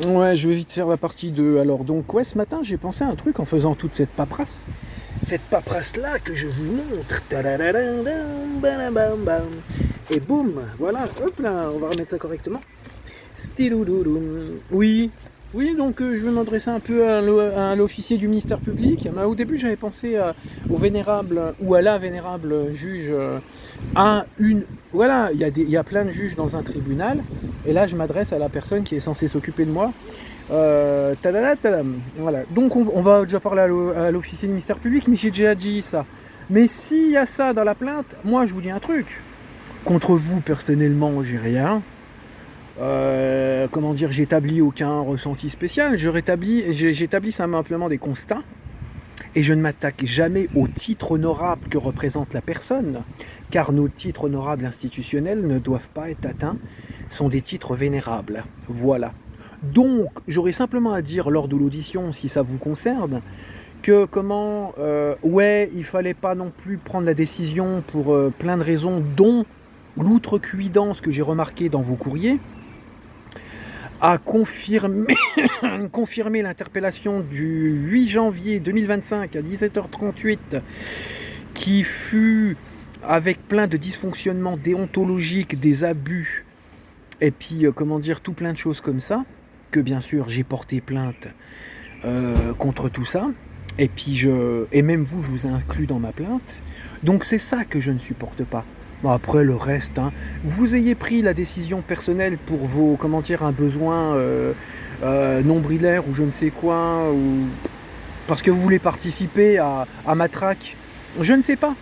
Ouais, je vais vite faire la partie 2. Alors, donc, ouais, ce matin, j'ai pensé à un truc en faisant toute cette paperasse. Cette paperasse-là que je vous montre. Tadadadadam, badabam, bam. Et boum, voilà, hop là, on va remettre ça correctement. Stiloulouloum. Oui, oui, donc je vais m'adresser un peu à l'officier du ministère public. Au début, j'avais pensé au vénérable ou à la vénérable juge. Voilà, il y a plein de juges dans un tribunal. Et là, je m'adresse à la personne qui est censée s'occuper de moi. Tadala, tadam. Voilà. Donc, on va déjà parler à l'officier du ministère public, mais j'ai déjà dit ça. Mais s'il y a ça dans la plainte, moi, je vous dis un truc. Contre vous, personnellement, j'ai rien. Comment dire, j'établis aucun ressenti spécial, j'établis simplement des constats et je ne m'attaque jamais au titre honorable que représente la personne, car nos titres honorables institutionnels ne doivent pas être atteints, sont des titres vénérables. Voilà. Donc, j'aurais simplement à dire lors de l'audition, si ça vous concerne, que ouais, il fallait pas non plus prendre la décision pour plein de raisons, dont l'outrecuidance que j'ai remarqué dans vos courriers, a confirmé l'interpellation du 8 janvier 2025 à 17h38 qui fut avec plein de dysfonctionnements déontologiques, des abus et puis comment dire, tout plein de choses comme ça, que bien sûr j'ai porté plainte contre tout ça, et puis et même vous, je vous ai inclus dans ma plainte. Donc c'est ça que je ne supporte pas. Bon, après le reste, hein, vous ayez pris la décision personnelle pour vos, comment dire, un besoin nombrilaire ou je ne sais quoi, ou parce que vous voulez participer à ma traque, je ne sais pas.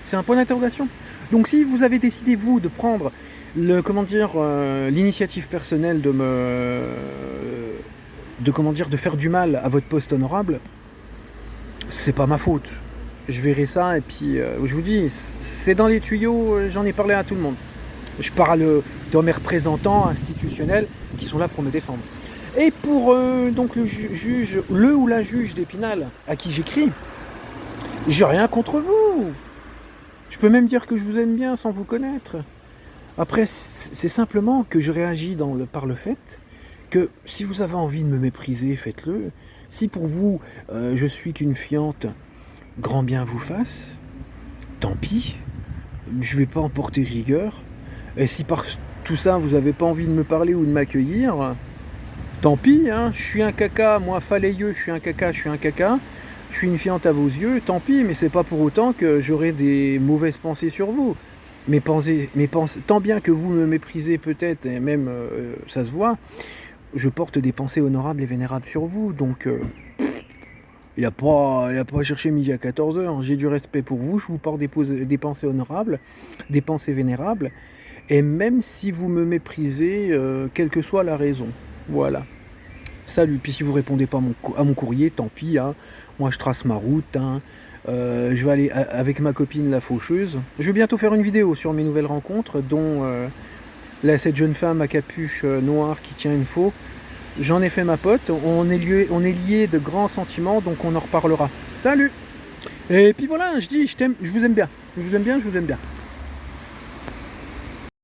C'est un point d'interrogation. Donc si vous avez décidé vous de prendre l'initiative personnelle de faire du mal à votre poste honorable, c'est pas ma faute. Je verrai ça et puis je vous dis, c'est dans les tuyaux, j'en ai parlé à tout le monde. Je parle de mes représentants institutionnels qui sont là pour me défendre. Et pour donc le ou la juge d'Épinal à qui j'écris, j'ai rien contre vous. Je peux même dire que je vous aime bien sans vous connaître. Après, c'est simplement que je réagis par le fait que si vous avez envie de me mépriser, faites-le. Si pour vous, je suis qu'une fiente, grand bien vous fasse, tant pis, je vais pas en porter rigueur. Et si par tout ça, vous n'avez pas envie de me parler ou de m'accueillir, tant pis, hein, je suis un caca, moi falayeux, je suis un caca, je suis une fiente à vos yeux, tant pis, mais c'est pas pour autant que j'aurai des mauvaises pensées sur vous. Tant bien que vous me méprisez peut-être, et même ça se voit, je porte des pensées honorables et vénérables sur vous, donc il n'y a pas à chercher midi à 14h. J'ai du respect pour vous, je vous porte des pensées honorables, des pensées vénérables, et même si vous me méprisez, quelle que soit la raison. Voilà. Salut. Puis si vous répondez pas à mon courrier, tant pis. Hein. Moi, je trace ma route. Hein. Je vais aller avec ma copine la faucheuse. Je vais bientôt faire une vidéo sur mes nouvelles rencontres, dont cette jeune femme à capuche noire qui tient une faux. J'en ai fait ma pote. On est liés de grands sentiments, donc on en reparlera. Salut. Et puis voilà, je dis, je t'aime, je vous aime bien. Je vous aime bien, je vous aime bien.